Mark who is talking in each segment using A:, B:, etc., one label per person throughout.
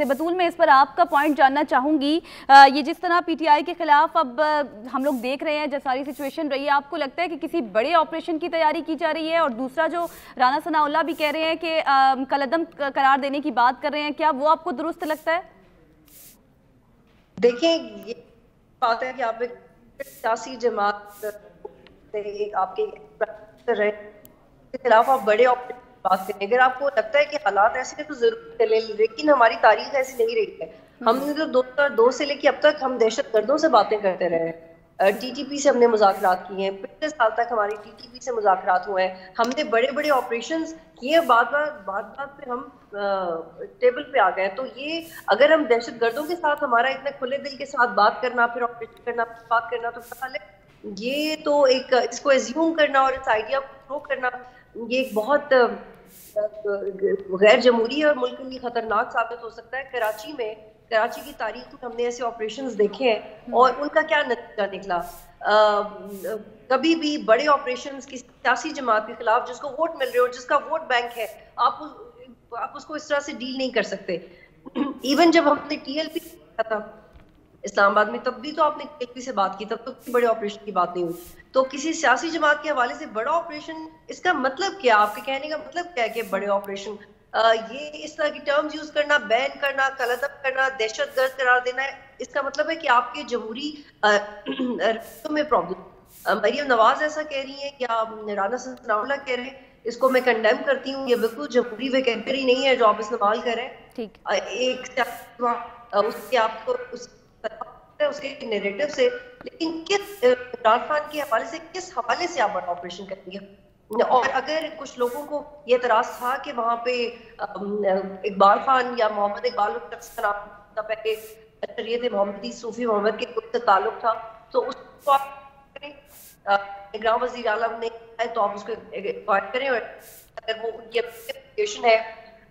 A: सकते। बतूल, मैं इस पर आपका पॉइंट जानना चाहूँगी। ये जिस तरह पीटीआई के खिलाफ अब हम लोग देख रहे हैं, जैसा सारी सिचुएशन रही है, आपको लगता है कि किसी बड़े ऑपरेशन की तैयारी की जा रही है? और दूसरा, जो राना सनाउल्लाह भी कह रहे हैं कि कलअदम करार देने की बात कर रहे हैं, क्या वो आपको दुरुस्त लगता है?
B: देखिए, ये बात है कि आप एक सियासी जमात आपके के खिलाफ आप बड़े ऑपरेशन की बात करें। अगर आपको लगता है कि हालात ऐसे हैं तो जरूर चले, लेकिन हमारी तारीख ऐसी नहीं रही है। हमने तो 2002 से लेकर अब तक हम दहशत गर्दों से बातें करते रहे हैं। टीटीपी से हमने मुज़ाकरात किए हैं, पिछले साल तक हमारे टीटीपी से मुज़ाकरात हुए हैं, हमने बड़े बड़े ऑपरेशंस किए। बात पे हम टेबल पे आ गए। तो ये अगर हम दहशत गर्दों के साथ हमारा इतने खुले दिल के साथ बात करना, फिर ऑपरेशन करना, फिर बात करना, तो पता लगे ये तो एक इसको एज्यूम करना और इस आइडिया को थ्रो करना, ये एक बहुत गैर जमहूरी और मुल्क के लिए खतरनाक साबित हो सकता है। कराची की तारीख में हमने ऐसे ऑपरेशंस देखे हैं और उनका क्या नतीजा निकला। कभी भी बड़े ऑपरेशंस किसी सियासी जमात के खिलाफ जिसको वोट मिल रहे हो, जिसका वोट बैंक है, आप उसको इस तरह से डील नहीं कर सकते। इवन जब हमने टीएलपी किया था इस्लामाबाद में, तब भी तो आपने टीएलपी से बात की, तब तो किसी बड़े ऑपरेशन की बात नहीं हुई। तो किसी सियासी जमात के हवाले से बड़ा ऑपरेशन, इसका मतलब क्या? आपके कहने का मतलब क्या है कि बड़े ऑपरेशन ये इस तरह की टर्म्स यूज करना, बैन करना, कलअदब करना, दहशतगर्द करार देना है, इसका मतलब है कि आपके जमहूरी में प्रॉब्लम। मरियम नवाज ऐसा कह रही है या राना सनाउल्लाह कह रहे हैं, इसको मैं कंडेम करती हूँ। ये बिल्कुल जमहूरी वैकेंडरी नहीं है जो आप इस्तेमाल करें।
A: ठीक,
B: एक उसके आपको उसके नैरेटिव से, लेकिन किस इमरान खान के हवाले से, किस हवाले से आप बड़ा ऑपरेशन करेंगे? और अगर कुछ लोगों को ये एतराज था कि वहां पे इकबाल खान या मोहम्मद इकबाल पहले शरीयत मोहम्मदी सूफी मोहम्मद के कुछ ताल्लुक था, तो उसको आप निगरान वज़ीर आलम ने तो आप उसको इंक्वायर करें, और अगर वो उनकी एप्लीकेशन है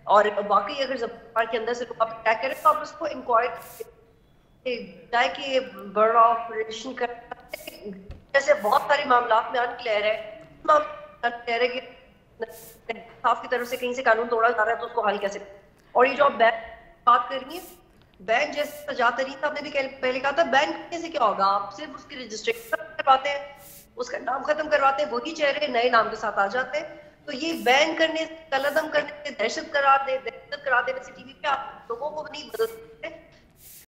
B: और वाकई अगर जबान के अंदर से लोग आप अटैक करें तो आप उसको इंक्वायर जाए कि बड़ा ऑपरेशन कर, जैसे बहुत सारे मामला में अनक्लियर है कि साफ की तरफ से कहीं से कानून तोड़ा जा रहा है, तो उसको हल कैसे। और ये जो आप बैंक बात कर रही है, बैंक जैसे सजा तरीका आपने भी पहले कहा था, बैंक करने से क्या होगा? आप सिर्फ उसकी रजिस्ट्रेशन करवाते हैं, उसका नाम खत्म करवाते हैं, वही चेहरे नए नाम के साथ आ जाते हैं। तो ये बैन करने से, कलअदम करने से, दहशत करार देने से टीवी पे आप लोगों को नहीं बदल सकते।